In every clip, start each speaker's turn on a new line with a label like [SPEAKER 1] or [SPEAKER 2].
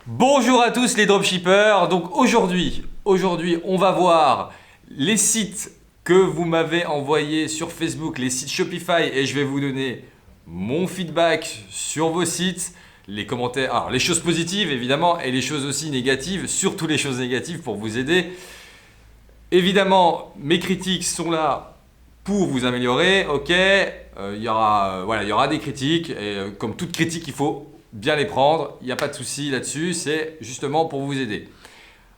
[SPEAKER 1] Bonjour à tous les dropshippers. Donc aujourd'hui, on va voir les sites que vous m'avez envoyés sur Facebook, les sites Shopify, et je vais vous donner mon feedback sur vos sites, les commentaires, alors les choses positives évidemment et les choses aussi négatives, surtout les choses négatives pour vous aider. Évidemment, mes critiques sont là pour vous améliorer, ok. Il y aura des critiques et comme toute critique, il faut bien les prendre. Il n'y a pas de souci là-dessus. C'est justement pour vous aider.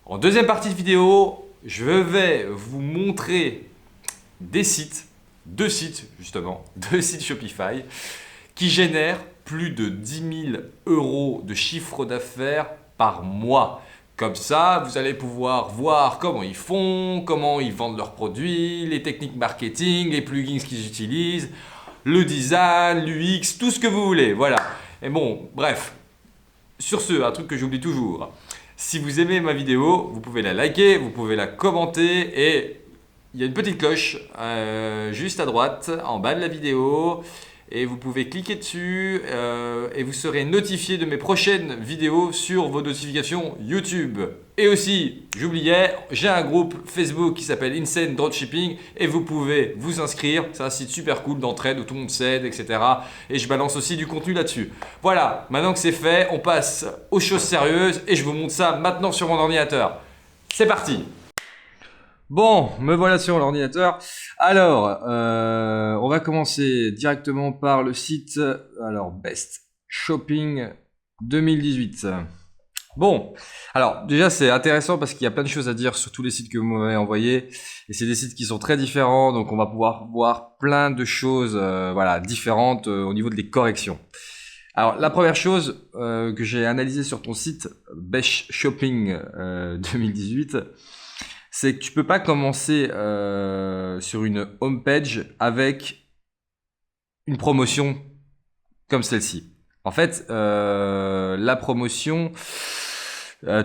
[SPEAKER 1] En deuxième partie de vidéo, je vais vous montrer des sites, deux sites justement, deux sites Shopify qui génèrent plus de 10 000 € de chiffre d'affaires par mois. Comme ça, vous allez pouvoir voir comment ils font, comment ils vendent leurs produits, les techniques marketing, les plugins qu'ils utilisent, le design, l'UX, tout ce que vous voulez. Voilà. Et bon, bref. Sur ce, un truc que j'oublie toujours. Si vous aimez ma vidéo, vous pouvez la liker, vous pouvez la commenter et il y a une petite cloche juste à droite, en bas de la vidéo. Et vous pouvez cliquer dessus et vous serez notifié de mes prochaines vidéos sur vos notifications YouTube. Et aussi, j'oubliais, j'ai un groupe Facebook qui s'appelle Insane Dropshipping et vous pouvez vous inscrire. C'est un site super cool d'entraide où tout le monde s'aide, etc. Et je balance aussi du contenu là-dessus. Voilà, maintenant que c'est fait, on passe aux choses sérieuses et je vous montre ça maintenant sur mon ordinateur. C'est parti! Bon, me voilà sur l'ordinateur. Alors, on va commencer directement par le site, alors Best Shopping 2018. Bon, alors déjà c'est intéressant parce qu'il y a plein de choses à dire sur tous les sites que vous m'avez envoyés et c'est des sites qui sont très différents, donc on va pouvoir voir plein de choses, voilà, différentes au niveau des corrections. Alors la première chose que j'ai analysée sur ton site Best Shopping 2018. C'est que tu peux pas commencer sur une homepage avec une promotion comme celle-ci. En fait, la promotion,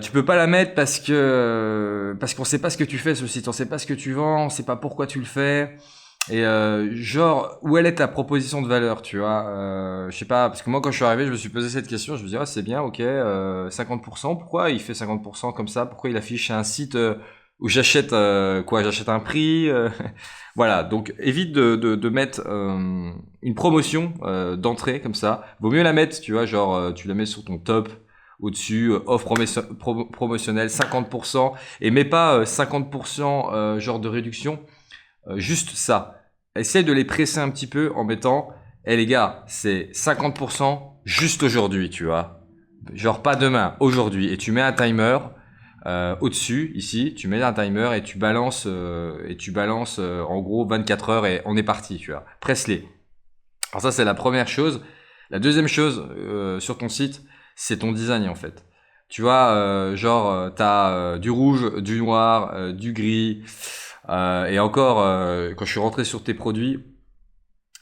[SPEAKER 1] tu peux pas la mettre parce qu'on sait pas ce que tu fais sur le site, on sait pas ce que tu vends, on sait pas pourquoi tu le fais. Et genre, où elle est ta proposition de valeur, tu vois je sais pas, parce que moi quand je suis arrivé, je me suis posé cette question, je me dis ah c'est bien, ok, 50%, pourquoi il fait 50% comme ça, pourquoi il affiche un site où j'achète quoi, j'achète un prix, voilà, donc évite de mettre une promotion d'entrée comme ça, vaut mieux la mettre, tu vois, genre tu la mets sur ton top, au-dessus, offre promotionnelle 50%, et mets pas 50% genre de réduction, juste ça. Essaye de les presser un petit peu en mettant, eh les gars, c'est 50% juste aujourd'hui, tu vois. Genre pas demain, aujourd'hui. Et tu mets un timer au-dessus, ici, tu mets un timer et tu balances, en gros 24 heures et on est parti, tu vois. Presse-les. Alors ça, c'est la première chose. La deuxième chose sur ton site, c'est ton design en fait. Tu vois, t'as du rouge, du noir, du gris. Et encore, quand je suis rentré sur tes produits,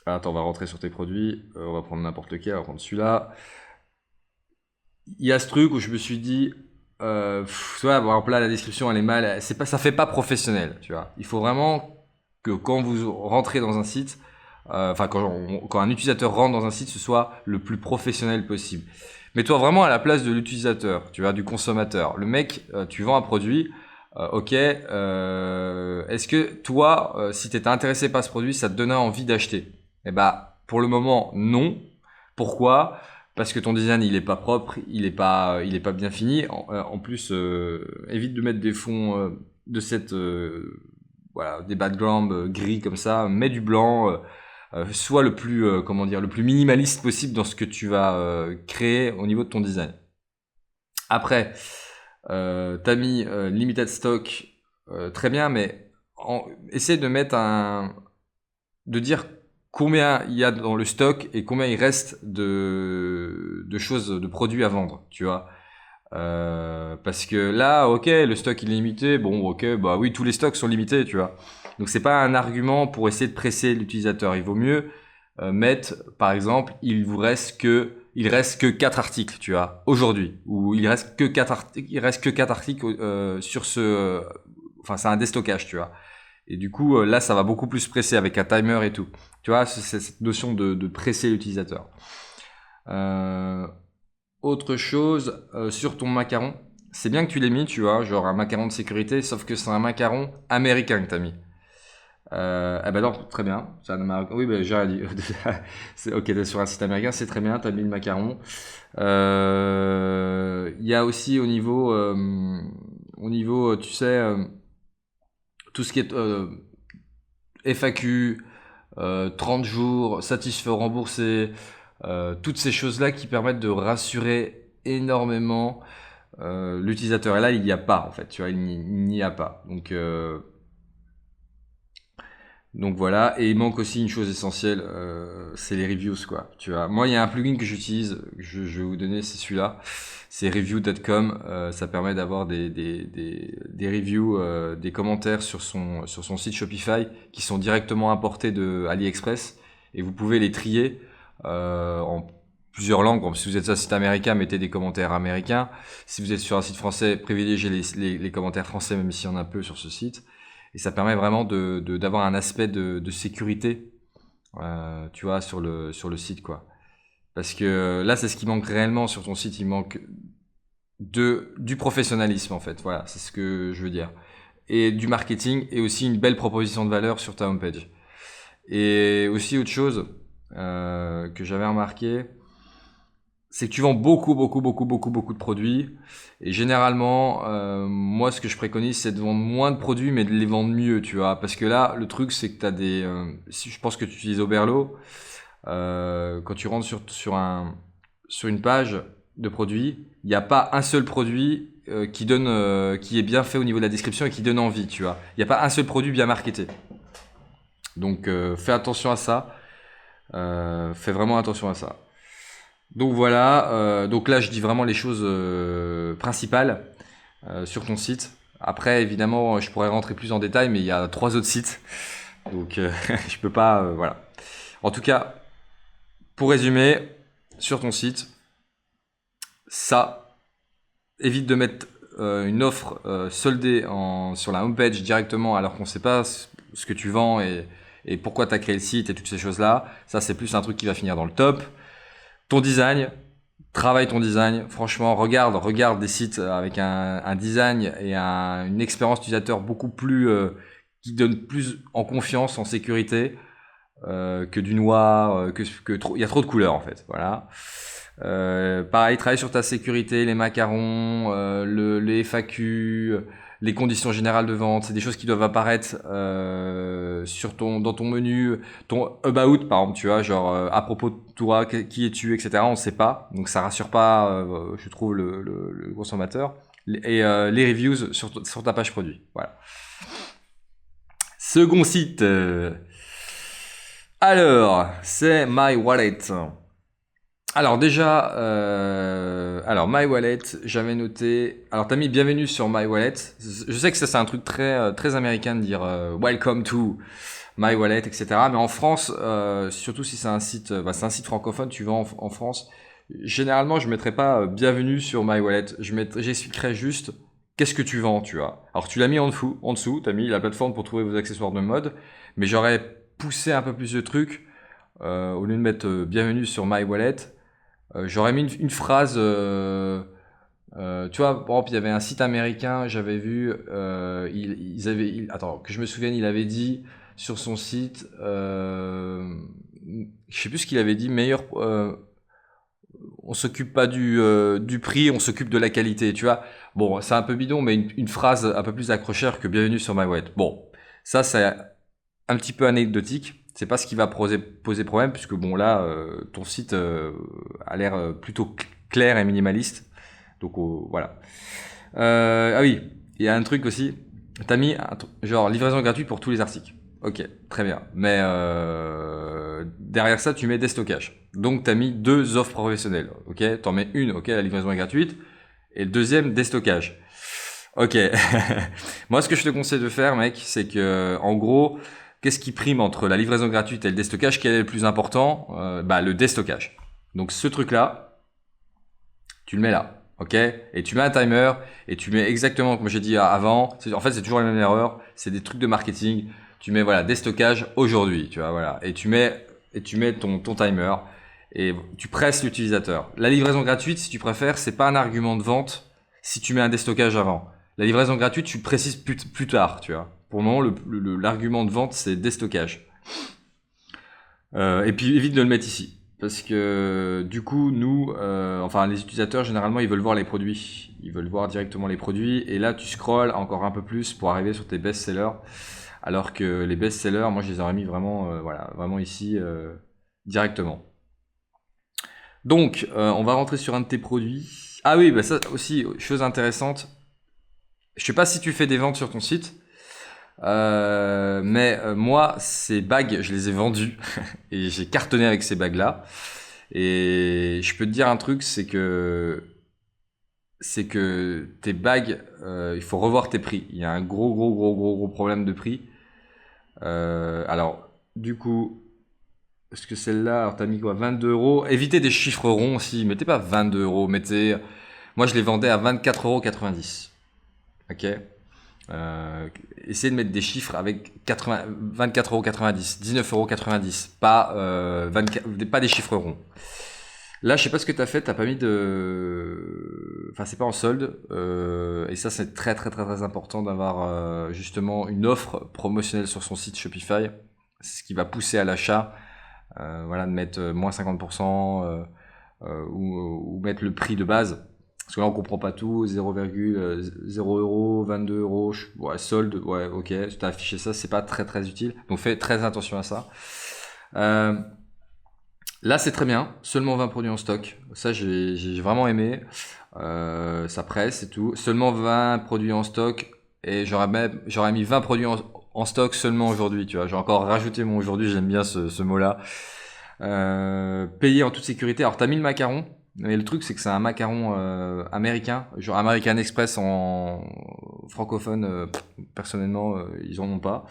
[SPEAKER 1] attends, on va rentrer sur tes produits, on va prendre n'importe lequel, on va prendre celui-là. Il y a ce truc où je me suis dit, tu vois, par exemple là, la description elle est mal, c'est pas, ça fait pas professionnel, tu vois. Il faut vraiment que quand vous rentrez dans un site, enfin quand un utilisateur rentre dans un site, ce soit le plus professionnel possible. Mets-toi vraiment à la place de l'utilisateur, tu vois, du consommateur. Le mec, tu vends un produit, ok, est-ce que toi, si tu étais intéressé par ce produit, ça te donnait envie d'acheter? Eh bah, pour le moment, non. Pourquoi? Parce que ton design, il est pas propre, il est pas bien fini. En plus, évite de mettre des fonds de cette, voilà, des backgrounds gris comme ça. Mets du blanc. Sois le plus, comment dire, le plus minimaliste possible dans ce que tu vas créer au niveau de ton design. Après, t'as mis limited stock, très bien, mais essaie de mettre de dire combien il y a dans le stock et combien il reste de choses, de produits à vendre, tu vois. Parce que là, ok, le stock il est limité, bon, ok, bah oui, tous les stocks sont limités, tu vois. Donc c'est pas un argument pour essayer de presser l'utilisateur. Il vaut mieux mettre, par exemple, il reste que 4 articles, tu vois, aujourd'hui, ou il reste que 4 articles sur enfin c'est un déstockage, tu vois. Et du coup, là, ça va beaucoup plus presser avec un timer et tout. Tu vois, c'est cette notion de presser l'utilisateur. Euh, Autre chose sur ton macaron, c'est bien que tu l'aies mis, tu vois, genre un macaron de sécurité, sauf que c'est un macaron américain que t'as mis. Ah bah non, très bien. Oui, bah, j'ai rien dit. Ok, t'es sur un site américain, c'est très bien, t'as mis le macaron. Il y a aussi au niveau, tu sais, tout ce qui est FAQ, 30 jours, satisfait, remboursé, toutes ces choses-là qui permettent de rassurer énormément l'utilisateur. Et là, il n'y a pas, en fait, tu vois, il n'y a pas. Donc voilà, et il manque aussi une chose essentielle, c'est les reviews, quoi. Tu vois, moi, il y a un plugin que j'utilise, je vais vous donner, c'est celui-là. C'est review.com. Ça permet d'avoir des reviews, des commentaires sur son site Shopify qui sont directement importés de AliExpress, et vous pouvez les trier en plusieurs langues. Bon, si vous êtes sur un site américain, mettez des commentaires américains. Si vous êtes sur un site français, privilégiez les commentaires français, même s'il y en a peu sur ce site. Et ça permet vraiment d'avoir un aspect de sécurité, tu vois, sur le site, quoi. Parce que là, c'est ce qui manque réellement sur ton site. Il manque du professionnalisme, en fait. Voilà, c'est ce que je veux dire. Et du marketing, et aussi une belle proposition de valeur sur ta homepage. Et aussi autre chose que j'avais remarqué, c'est que tu vends beaucoup de produits. Et généralement, moi, ce que je préconise, c'est de vendre moins de produits, mais de les vendre mieux, tu vois. Parce que là, le truc, c'est que tu as si je pense que tu utilises Oberlo, quand tu rentres sur une page de produits, il n'y a pas un seul produit qui est bien fait au niveau de la description et qui donne envie, tu vois. Il n'y a pas un seul produit bien marketé. Donc, fais attention à ça. Fais vraiment attention à ça. Donc voilà, donc là je dis vraiment les choses principales sur ton site. Après évidemment je pourrais rentrer plus en détail, mais il y a 3 autres sites, donc je peux pas, voilà. En tout cas, pour résumer, sur ton site, ça évite de mettre une offre soldée sur la homepage directement alors qu'on ne sait pas ce que tu vends et pourquoi tu as créé le site et toutes ces choses-là. Ça c'est plus un truc qui va finir dans le top. Ton design, travaille ton design. Franchement, regarde des sites avec un design et une expérience utilisateur beaucoup plus qui donne plus en confiance, en sécurité que du noir, il y a trop de couleurs en fait. Voilà. Pareil, travaille sur ta sécurité, les macarons, les FAQ, les conditions générales de vente. C'est des choses qui doivent apparaître dans ton menu, ton about par exemple, tu vois, genre à propos de toi, qui es-tu, etc. On ne sait pas, donc ça rassure pas, je trouve le consommateur. Et les reviews sur ta page produit. Voilà. Second site. Alors, c'est My Wallet. Alors déjà, My Wallet, j'avais noté. Alors t'as mis bienvenue sur My Wallet. Je sais que ça c'est un truc très américain de dire welcome to My Wallet, etc. Mais en France, surtout si c'est un site, c'est un site francophone, tu vas en France. Généralement, je mettrais pas bienvenue sur My Wallet. J'expliquerai juste qu'est-ce que tu vends, tu vois. Alors tu l'as mis en dessous, t'as mis la plateforme pour trouver vos accessoires de mode, mais j'aurais poussé un peu plus de trucs au lieu de mettre bienvenue sur My Wallet. J'aurais mis une phrase, tu vois, par exemple, il y avait un site américain, j'avais vu, attends, que je me souvienne, il avait dit sur son site, je sais plus ce qu'il avait dit, on s'occupe pas du prix, on s'occupe de la qualité, tu vois. Bon, c'est un peu bidon, mais une phrase un peu plus accrocheur que bienvenue sur My Wallet. Bon, ça, c'est un petit peu anecdotique. C'est pas ce qui va poser problème, puisque bon là, ton site a l'air plutôt clair et minimaliste. Donc voilà. Ah oui, il y a un truc aussi. T'as mis genre livraison gratuite pour tous les articles. Ok, très bien. Mais derrière ça, tu mets déstockage. Donc t'as mis 2 offres professionnelles. Ok, t'en mets une. Ok, la livraison est gratuite. Et le deuxième, déstockage. Ok. Moi, ce que je te conseille de faire, mec, c'est que en gros, qu'est-ce qui prime entre la livraison gratuite et le déstockage? Quel est le plus important? Le déstockage. Donc ce truc-là, tu le mets là, ok? Et tu mets un timer et tu mets exactement comme j'ai dit avant. En fait, c'est toujours la même erreur. C'est des trucs de marketing. Tu mets voilà déstockage aujourd'hui, tu vois voilà. Et tu mets ton timer. et tu presses l'utilisateur. La livraison gratuite, si tu préfères, c'est pas un argument de vente si tu mets un déstockage avant. La livraison gratuite, tu le précises plus tard, tu vois. Pour le moment, l'argument de vente, c'est déstockage. Et puis évite de le mettre ici. Parce que du coup, nous, enfin les utilisateurs, généralement, ils veulent voir les produits. Ils veulent voir directement les produits. Et là, tu scrolles encore un peu plus pour arriver sur tes best-sellers. Alors que les best-sellers, moi, je les aurais mis vraiment, voilà, vraiment ici, directement. Donc, on va rentrer sur un de tes produits. Ah oui, bah ça aussi, chose intéressante. Je sais pas si tu fais des ventes sur ton site. Mais moi, ces bagues, je les ai vendues et j'ai cartonné avec ces bagues-là. Et je peux te dire un truc, c'est que tes bagues, il faut revoir tes prix. Il y a un gros problème de prix. Alors, du coup, est-ce que celle-là, alors t'as mis quoi, 22 euros? Évitez des chiffres ronds aussi. Mettez pas 22 euros. Mettez, moi, je les vendais à 24,90 €. Ok. Essayez de mettre des chiffres avec 24,90 €, 19,90 €, pas des chiffres ronds. Là, je sais pas ce que tu as fait, t'as pas mis de... Enfin, c'est pas en solde. Et ça, c'est très important d'avoir justement une offre promotionnelle sur son site Shopify. C'est ce qui va pousser à l'achat. Voilà, de mettre moins 50% ou mettre le prix de base. Parce que là, on comprend pas tout. 0,0 €, 22 €, ouais, solde, ouais, ok. Tu as affiché ça, c'est pas très utile. Donc, fais très attention à ça. Là, c'est très bien. Seulement 20 produits en stock. Ça, j'ai vraiment aimé. Ça presse et tout. Seulement 20 produits en stock. Et j'aurais mis 20 produits en stock seulement aujourd'hui. Tu vois, j'ai encore rajouté mon aujourd'hui. J'aime bien ce mot-là. Payer en toute sécurité. Alors, t'as mis le macaron. Mais le truc, c'est que c'est un macaron américain, genre American Express en francophone. Personnellement, ils en ont pas.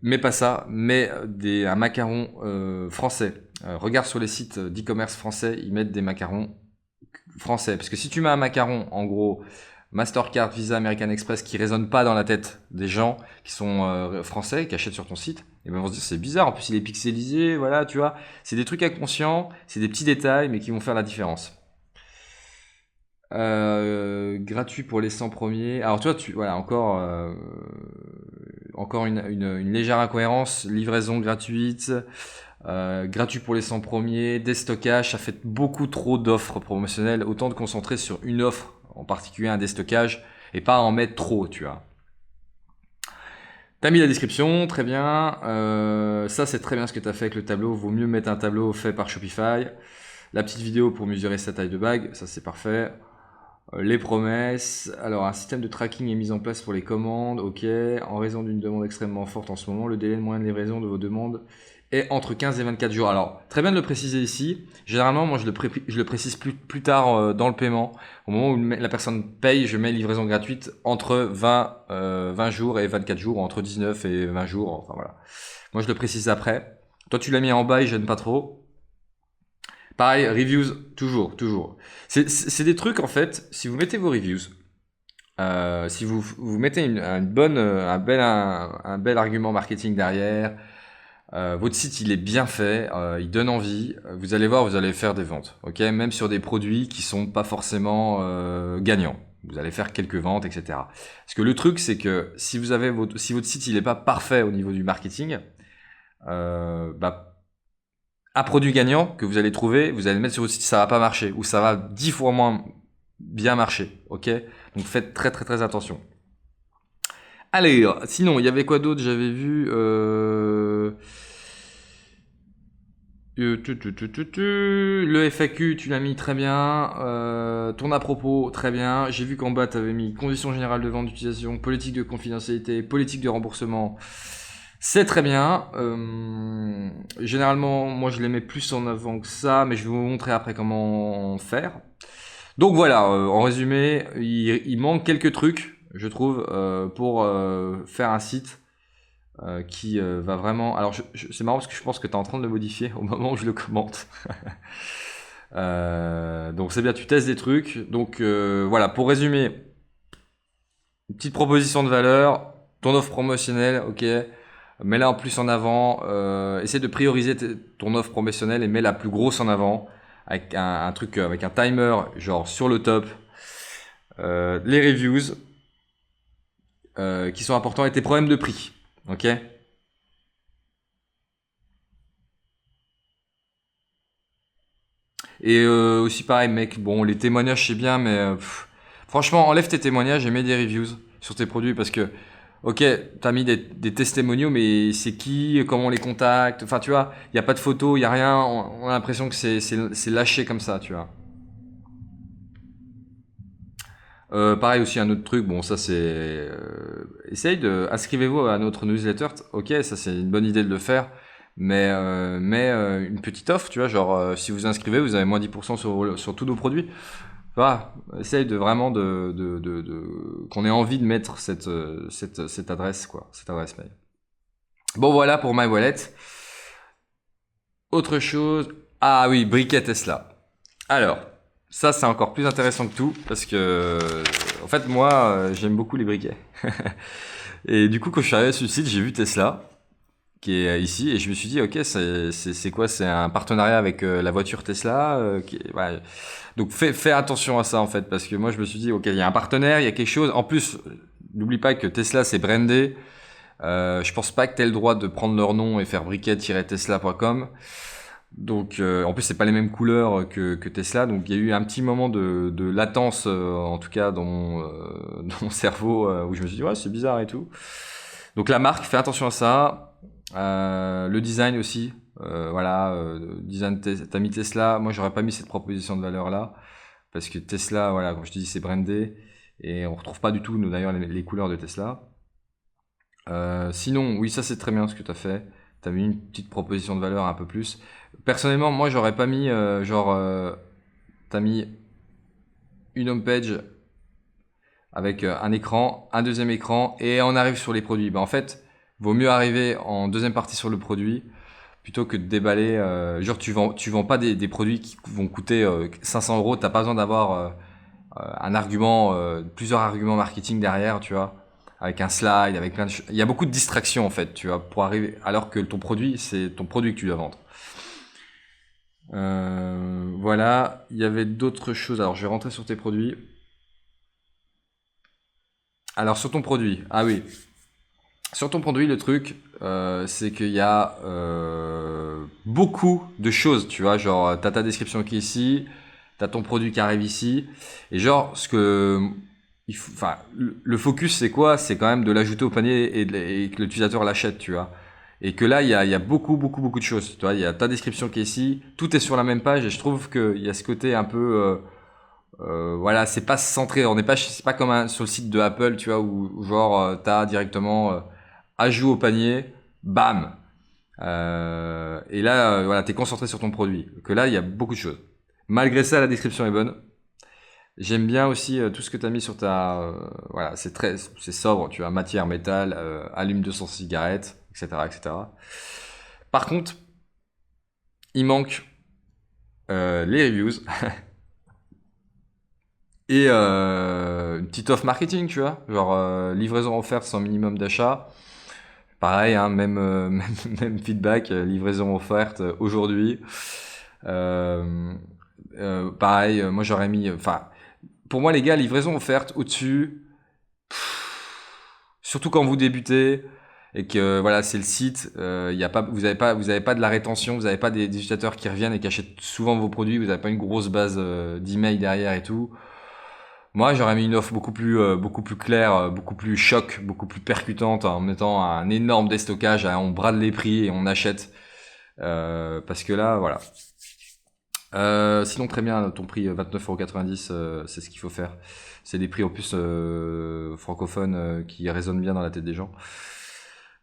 [SPEAKER 1] Mais pas ça, mais un macaron français. Regarde sur les sites d'e-commerce français, ils mettent des macarons français. Parce que si tu mets un macaron, en gros, Mastercard, Visa, American Express, qui résonne pas dans la tête des gens qui sont français, qui achètent sur ton site, et ben on se dit c'est bizarre, en plus il est pixelisé, voilà, tu vois. C'est des trucs inconscients, c'est des petits détails, mais qui vont faire la différence. Gratuit pour les 100 premiers. Alors toi, voilà, encore une légère incohérence. Livraison gratuite, gratuit pour les 100 premiers, déstockage. Ça fait beaucoup trop d'offres promotionnelles. Autant de concentrer sur une offre, en particulier un déstockage, et pas en mettre trop, tu vois. T'as mis la description, très bien. Ça, c'est très bien ce que tu as fait avec le tableau. Vaut mieux mettre un tableau fait par Shopify. La petite vidéo pour mesurer sa taille de bague, ça c'est parfait. Les promesses. Alors, un système de tracking est mis en place pour les commandes. Ok. En raison d'une demande extrêmement forte en ce moment, le délai de moyen de livraison de vos demandes est entre 15 et 24 jours. Alors, très bien de le préciser ici. Généralement, moi, je le précise plus tard dans le paiement. Au moment où la personne paye, je mets livraison gratuite entre 20 jours et 24 jours, entre 19 et 20 jours. Enfin, voilà. Moi, je le précise après. Toi, tu l'as mis en bas, il gêne pas trop. Pareil, reviews, toujours. C'est des trucs, en fait, si vous mettez vos reviews, si vous mettez un bel argument marketing derrière, votre site, il est bien fait, il donne envie, vous allez voir, vous allez faire des ventes, ok? Même sur des produits qui sont pas forcément gagnants. Vous allez faire quelques ventes, etc. Parce que le truc, c'est que si votre site, il est pas parfait au niveau du marketing, un produit gagnant que vous allez trouver, vous allez le mettre sur votre site, ça va pas marcher, ou ça va 10 fois moins bien marcher, ok? Donc faites très attention. Allez, sinon, il y avait quoi d'autre? J'avais vu... Le FAQ, tu l'as mis très bien. Ton à propos, très bien. J'ai vu qu'en bas, tu avais mis conditions générales de vente d'utilisation, politique de confidentialité, politique de remboursement. C'est très bien. Généralement, moi, je les mets plus en avant que ça, mais je vais vous montrer après comment faire. Donc voilà, en résumé, il manque quelques trucs, je trouve, pour faire un site qui va vraiment... Alors, c'est marrant parce que je pense que tu es en train de le modifier au moment où je le commente. Donc c'est bien, tu testes des trucs. Donc voilà, pour résumer, une petite proposition de valeur, ton offre promotionnelle, ok. Mets-la en plus en avant. Essaie de prioriser ton offre promotionnelle et mets la plus grosse en avant avec un truc, avec un timer genre sur le top. Les reviews qui sont importants et tes problèmes de prix. Ok. Et aussi pareil mec, bon les témoignages c'est bien mais franchement enlève tes témoignages et mets des reviews sur tes produits parce que ok t'as mis des testimoniaux mais c'est qui, comment on les contacte, enfin tu vois, il n'y a pas de photos, il n'y a rien, on a l'impression que c'est lâché comme ça tu vois. Pareil aussi un autre truc, bon ça c'est essaye de inscrivez-vous à notre newsletter, ok ça c'est une bonne idée de le faire, mais une petite offre tu vois genre si vous inscrivez vous avez moins 10% sur tous nos produits. Voilà, essaye de vraiment qu'on ait envie de mettre cette adresse quoi, cette adresse mail. Bon voilà pour My Wallet. Autre chose, ah oui briquet Tesla. Alors ça c'est encore plus intéressant que tout parce que en fait moi j'aime beaucoup les briquets. Et du coup quand je suis arrivé sur le site j'ai vu Tesla qui est ici et je me suis dit ok c'est quoi, c'est un partenariat avec la voiture Tesla ouais. Donc fais attention à ça en fait parce que moi je me suis dit ok il y a un partenaire, il y a quelque chose en plus, n'oublie pas que Tesla c'est brandé, je pense pas que tu aies le droit de prendre leur nom et faire briquet-tesla.com. Donc en plus c'est pas les mêmes couleurs que Tesla, donc il y a eu un petit moment de latence en tout cas dans mon cerveau où je me suis dit ouais c'est bizarre et tout. Donc la marque, fais attention à ça. Le design aussi. Voilà, design, t'as mis Tesla. Moi, j'aurais pas mis cette proposition de valeur là. Parce que Tesla, voilà, comme je te dis, c'est brandé. Et on retrouve pas du tout, nous, d'ailleurs, les couleurs de Tesla. Sinon, oui, ça c'est très bien ce que tu as fait. Tu as mis une petite proposition de valeur un peu plus. Personnellement, moi, j'aurais pas mis, tu as mis une homepage avec un écran, un deuxième écran, et on arrive sur les produits. En fait, vaut mieux arriver en deuxième partie sur le produit plutôt que de déballer. Genre, tu vends pas des produits qui vont coûter 500 euros. T'as pas besoin d'avoir un argument, plusieurs arguments marketing derrière, tu vois, avec un slide, avec plein de choses. Il y a beaucoup de distractions en fait, tu vois, pour arriver. Alors que ton produit, c'est ton produit que tu dois vendre. Voilà, il y avait d'autres choses. Alors, je vais rentrer sur tes produits. Alors, sur ton produit, ah oui, sur ton produit, le truc, c'est qu'il y a beaucoup de choses, tu vois, genre, t'as ta description qui est ici, t'as ton produit qui arrive ici, et genre, enfin, le focus, c'est quoi? C'est quand même de l'ajouter au panier et que l'utilisateur l'achète, tu vois. Et que là, il y a beaucoup, beaucoup, beaucoup de choses, tu vois, il y a ta description qui est ici, tout est sur la même page, et je trouve qu'il y a ce côté un peu... voilà, c'est pas centré, c'est pas comme sur le site de Apple, tu vois, où genre, t'as directement... ajout au panier, bam. Et là, voilà, t'es concentré sur ton produit. Que là, il y a beaucoup de choses. Malgré ça, la description est bonne. J'aime bien aussi tout ce que tu as mis sur voilà, c'est sobre, tu vois, matière, métal, allume 200 cigarettes, etc., etc. Par contre, il manque les reviews et une petite offre marketing, tu vois, genre livraison offerte sans minimum d'achat. Pareil, hein, même feedback, livraison offerte aujourd'hui. Euh, pareil, moi j'aurais mis, enfin, pour moi les gars, livraison offerte au-dessus, surtout quand vous débutez et que voilà c'est le site, y a pas, vous avez pas de la rétention, vous avez pas des utilisateurs qui reviennent et qui achètent souvent vos produits, vous avez pas une grosse base d'emails derrière et tout. Moi, j'aurais mis une offre beaucoup plus claire, beaucoup plus choc, beaucoup plus percutante, en mettant un énorme déstockage, on brade les prix et on achète. Parce que là, voilà. Sinon, très bien, ton prix 29,90 €, c'est ce qu'il faut faire. C'est des prix en plus francophones qui résonnent bien dans la tête des gens.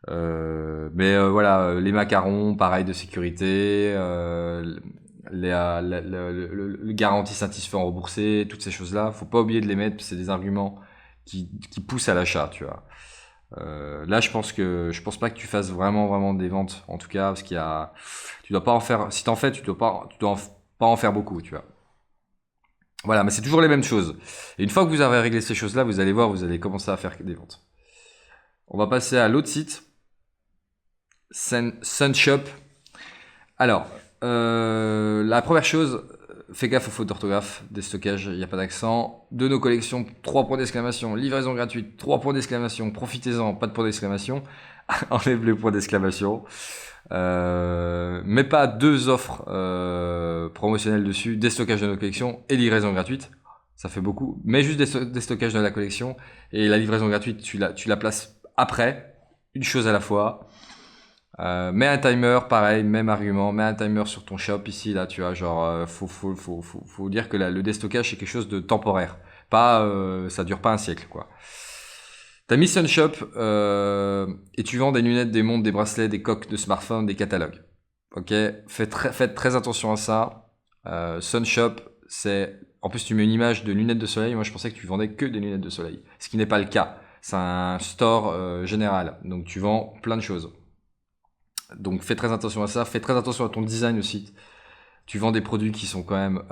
[SPEAKER 1] Mais voilà, les macarons, pareil de sécurité, le garantie satisfait en remboursé, toutes ces choses-là, faut pas oublier de les mettre, c'est des arguments qui poussent à l'achat, tu vois. Là, je pense pas que tu fasses vraiment des ventes, en tout cas, parce tu dois pas en faire, si t'en fais, pas en faire beaucoup, tu vois. Voilà, mais c'est toujours les mêmes choses. Et une fois que vous avez réglé ces choses-là, vous allez voir, vous allez commencer à faire des ventes. On va passer à l'autre site. Sunshop. Alors, la première chose, fais gaffe aux fautes d'orthographe, des stockages, il n'y a pas d'accent. De nos collections, 3 points d'exclamation, livraison gratuite, 3 points d'exclamation, profitez-en, pas de points d'exclamation. Enlève les points d'exclamation. Mets pas 2 offres promotionnelles dessus, déstockage de nos collections et livraison gratuite. Ça fait beaucoup. Mets juste des stockages de la collection et la livraison gratuite, tu la places après, une chose à la fois. Mets un timer, pareil, même argument, mets un timer sur ton shop ici, là, tu vois, genre, faut dire que le déstockage c'est quelque chose de temporaire. Pas, ça dure pas un siècle, quoi. T'as mis Sunshop, et tu vends des lunettes, des montres, des bracelets, des coques de smartphone, des catalogues. Ok? Faites très attention à ça. Sunshop, en plus tu mets une image de lunettes de soleil, moi je pensais que tu vendais que des lunettes de soleil. Ce qui n'est pas le cas. C'est un store, général. Donc tu vends plein de choses. Donc fais très attention à ça, fais très attention à ton design aussi. Tu vends des produits qui sont quand même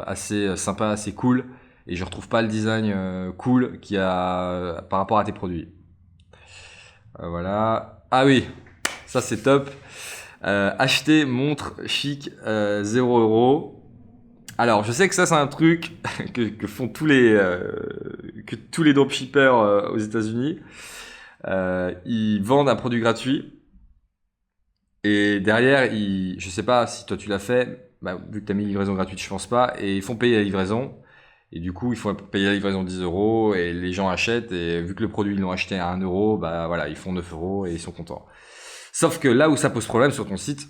[SPEAKER 1] assez sympas, assez cool, et je retrouve pas le design cool qu'il y a par rapport à tes produits. Voilà. Ah oui, ça c'est top. Acheter montre chic 0 €. Alors je sais que ça c'est un truc que font tous les dropshippers aux États-Unis. Ils vendent un produit gratuit. Et derrière, je sais pas si toi tu l'as fait, vu que tu as mis livraison gratuite, je pense pas, et ils font payer la livraison. Et du coup, il faut payer la livraison 10 € et les gens achètent, et vu que le produit ils l'ont acheté à 1 €, voilà, ils font 9 € et ils sont contents. Sauf que là où ça pose problème sur ton site,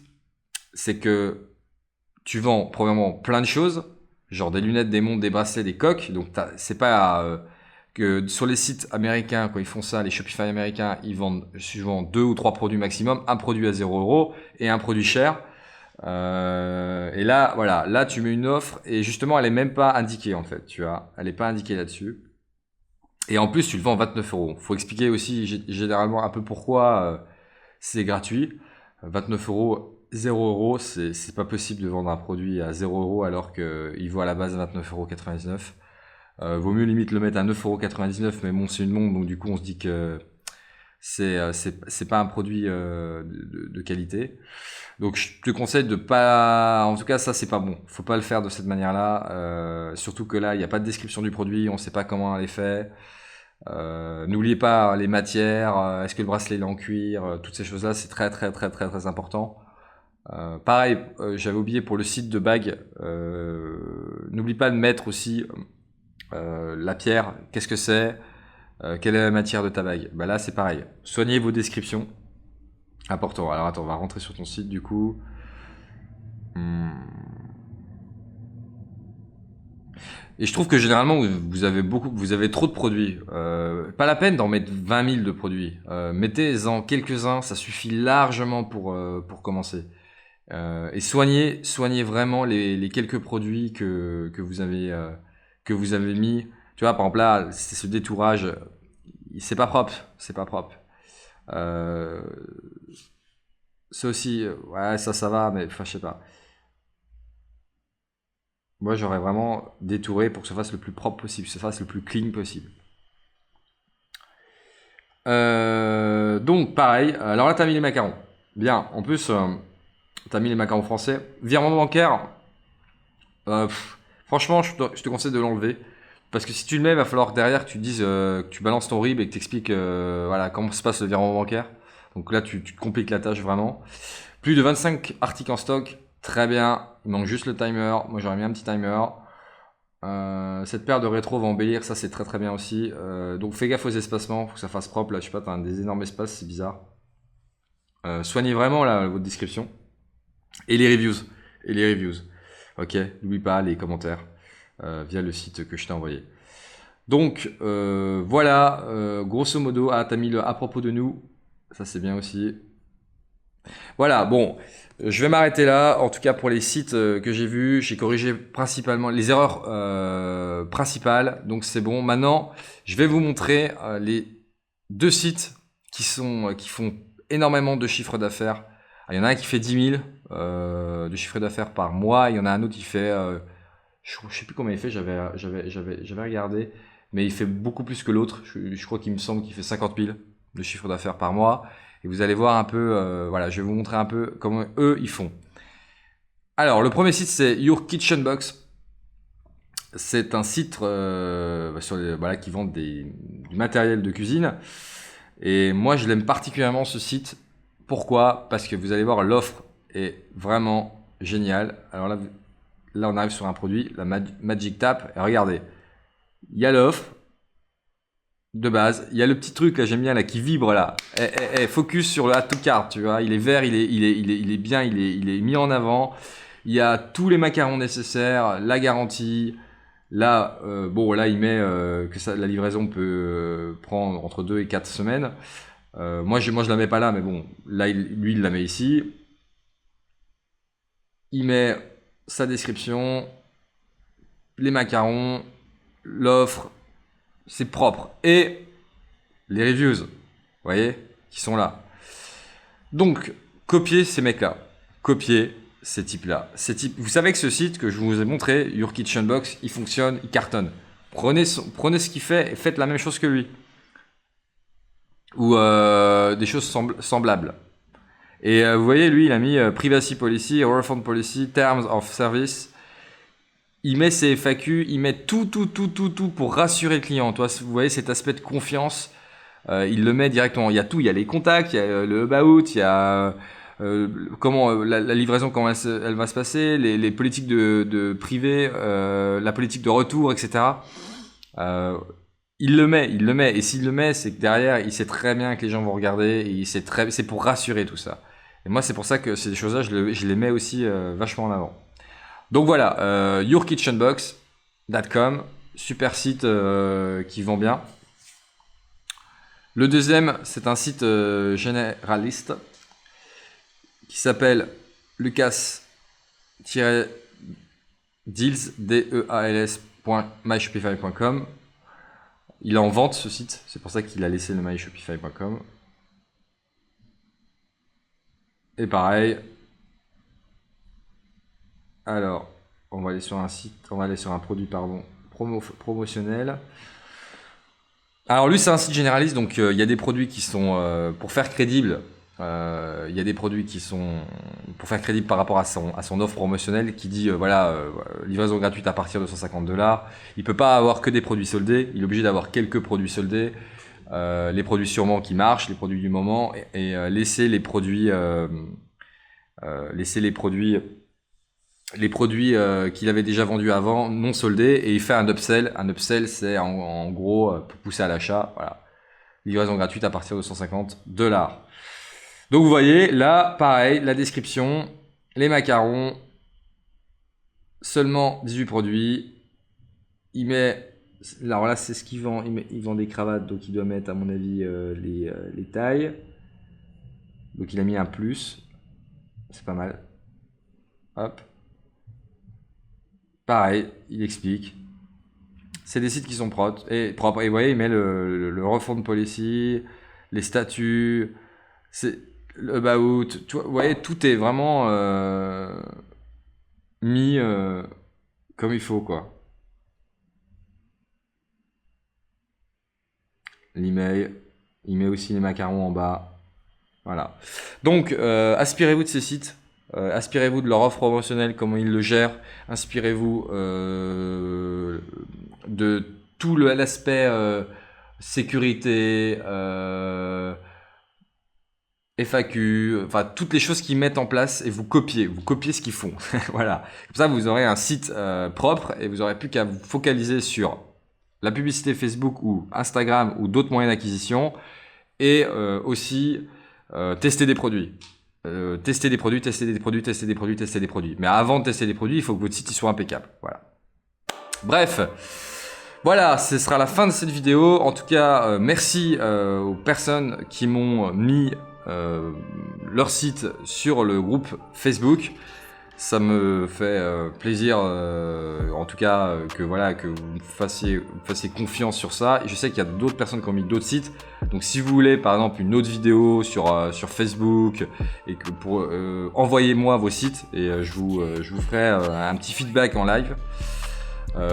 [SPEAKER 1] c'est que tu vends premièrement plein de choses, genre des lunettes, des montres, des bracelets, des coques, donc c'est pas que sur les sites américains, quand ils font ça, les Shopify américains, ils vendent souvent 2 ou 3 produits maximum, un produit à 0 € et un produit cher. Et là, voilà, là tu mets une offre et justement elle est même pas indiquée en fait, tu vois, elle est pas indiquée là-dessus. Et en plus tu le vends 29 €. Faut expliquer aussi généralement un peu pourquoi c'est gratuit. 29 €, 0 €, c'est pas possible de vendre un produit à 0 € alors qu'il vaut à la base 29,99 €. Vaut mieux limite le mettre à 9,99 €, mais bon, c'est une montre, donc du coup, on se dit que c'est pas un produit de qualité. Donc, je te conseille de pas, en tout cas, ça, c'est pas bon. Faut pas le faire de cette manière-là. Surtout que là, il n'y a pas de description du produit, on sait pas comment elle est faite. N'oubliez pas les matières, est-ce que le bracelet est en cuir, toutes ces choses-là, c'est très important. Pareil, j'avais oublié pour le site de bague, n'oublie pas de mettre aussi la pierre, qu'est-ce que c'est, quelle est la matière de ta bague. Là c'est pareil, soignez vos descriptions, important. Alors attends, on va rentrer sur ton site du coup. Et je trouve que généralement vous avez trop de produits. Pas la peine d'en mettre 20 000 de produits. Mettez-en quelques-uns, ça suffit largement pour commencer. Et soignez vraiment les quelques produits que vous avez mis. Tu vois, par exemple là, c'est ce détourage, c'est pas propre, c'est pas propre. Ça aussi, ouais, ça va, mais enfin, je sais pas. Moi, j'aurais vraiment détouré pour que ce fasse le plus propre possible, que ce fasse le plus clean possible. Donc, pareil. Alors là, t'as mis les macarons. Bien. En plus, t'as mis les macarons français. Virement bancaire. Franchement, je te conseille de l'enlever. Parce que si tu le mets, il va falloir que derrière tu dises que tu balances ton RIB et que tu expliques voilà, comment se passe le virement bancaire. Donc là, tu te compliques la tâche vraiment. Plus de 25 articles en stock. Très bien. Il manque juste le timer. Moi, j'aurais mis un petit timer. Cette paire de rétro va embellir. Ça, c'est très bien aussi. Donc, fais gaffe aux espacements. Faut que ça fasse propre. Là, je sais pas, t'as des énormes espaces. C'est bizarre. Soignez vraiment là, votre description. Et les reviews. Ok, n'oublie pas les commentaires via le site que je t'ai envoyé. Donc voilà, grosso modo, t'as mis le à propos de nous, ça c'est bien aussi. Voilà, bon, je vais m'arrêter là. En tout cas pour les sites que j'ai vus, j'ai corrigé principalement les erreurs principales, donc c'est bon. Maintenant, je vais vous montrer les 2 sites qui font énormément de chiffre d'affaires. Il y en a un qui fait 10 000 de chiffre d'affaires par mois. Il y en a un autre qui fait, je sais plus combien il fait. J'avais regardé, mais il fait beaucoup plus que l'autre. Je crois qu'il me semble qu'il fait 50 000 de chiffre d'affaires par mois. Et vous allez voir un peu, voilà, je vais vous montrer un peu comment eux, ils font. Alors, le premier site, c'est Your Kitchen Box. C'est un site voilà, qui vend du matériel de cuisine. Et moi, je l'aime particulièrement, ce site. Pourquoi? Parce que vous allez voir, l'offre est vraiment géniale. Alors là, on arrive sur un produit, la Magic Tap. Et regardez, il y a l'offre de base. Il y a le petit truc, là, j'aime bien, là, qui vibre, là. Focus sur la tout carte, tu vois. Il est vert, il est bien, il est mis en avant. Il y a tous les macarons nécessaires, la garantie. Là, bon, là, il met que la livraison peut prendre entre 2 et 4 semaines. Moi, je la mets pas là, mais bon, là, lui, il la met ici. Il met sa description, les macarons, l'offre, c'est propre. Et les reviews, vous voyez, qui sont là. Donc, copiez ces mecs-là. Copiez ces types-là. Vous savez que ce site que je vous ai montré, Your Kitchen Box, il fonctionne, il cartonne. Prenez ce qu'il fait et faites la même chose que lui. Ou des choses semblables. Et vous voyez, lui, il a mis Privacy Policy, Refund Policy, Terms of Service. Il met ses FAQ, il met tout pour rassurer le client. Toi, vous voyez cet aspect de confiance, il le met directement. Il y a tout, il y a les contacts, il y a le about, il y a comment la livraison, comment elle va se passer, les politiques de privé, la politique de retour, etc. Il le met. Et s'il le met, c'est que derrière, il sait très bien que les gens vont regarder. Et c'est pour rassurer tout ça. Et moi, c'est pour ça que ces choses-là, je les mets aussi vachement en avant. Donc voilà, yourkitchenbox.com, super site qui vend bien. Le deuxième, c'est un site généraliste qui s'appelle lucas-deals.myshopify.com. Il est en vente, ce site, c'est pour ça qu'il a laissé le myshopify.com. Et pareil. Alors, on va aller sur un produit promotionnel. Alors lui, c'est un site généraliste, donc il y a des produits qui sont pour faire crédible. Il y a des produits qui sont pour faire crédible par rapport à son offre promotionnelle qui dit livraison gratuite à partir de $150. Il peut pas avoir que des produits soldés, il est obligé d'avoir quelques produits soldés, les produits sûrement qui marchent, les produits du moment, et laisser les produits qu'il avait déjà vendus avant non soldés, et il fait un upsell. Un upsell, c'est en gros pour pousser à l'achat. Voilà, livraison gratuite à partir de $150. Donc vous voyez, là, pareil, la description, les macarons, seulement 18 produits. Il met, alors là, c'est ce qu'il vend. Il vend des cravates, donc il doit mettre, à mon avis, les tailles. Donc il a mis un plus. C'est pas mal. Hop. Pareil, il explique. C'est des sites qui sont propres. Et vous voyez, il met le refund policy, les statuts, c'est le about. Vous voyez, tout est vraiment mis comme il faut, quoi. L'email, il met aussi les macarons en bas. Voilà. Donc, aspirez-vous de ces sites. Inspirez-vous de leur offre promotionnelle, comment ils le gèrent. Inspirez-vous de tout l'aspect sécurité, FAQ, enfin toutes les choses qu'ils mettent en place, et vous copiez ce qu'ils font. Voilà. Comme ça, vous aurez un site propre et vous n'aurez plus qu'à vous focaliser sur la publicité Facebook ou Instagram ou d'autres moyens d'acquisition, et aussi tester des produits. Tester des produits. Mais avant de tester des produits, il faut que votre site soit impeccable. Voilà. Bref, voilà, ce sera la fin de cette vidéo. En tout cas, merci aux personnes qui m'ont mis leur site sur le groupe Facebook. Ça me fait plaisir, en tout cas, que vous fassiez confiance sur ça. Et je sais qu'il y a d'autres personnes qui ont mis d'autres sites. Donc, si vous voulez, par exemple, une autre vidéo sur Facebook, et que envoyez-moi vos sites, et je vous ferai un petit feedback en live.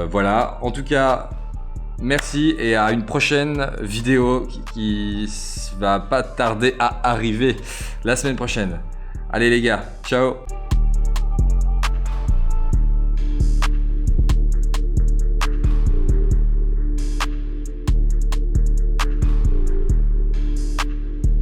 [SPEAKER 1] Voilà. En tout cas, Merci et à une prochaine vidéo qui va pas tarder à arriver la semaine prochaine. Allez les gars, ciao.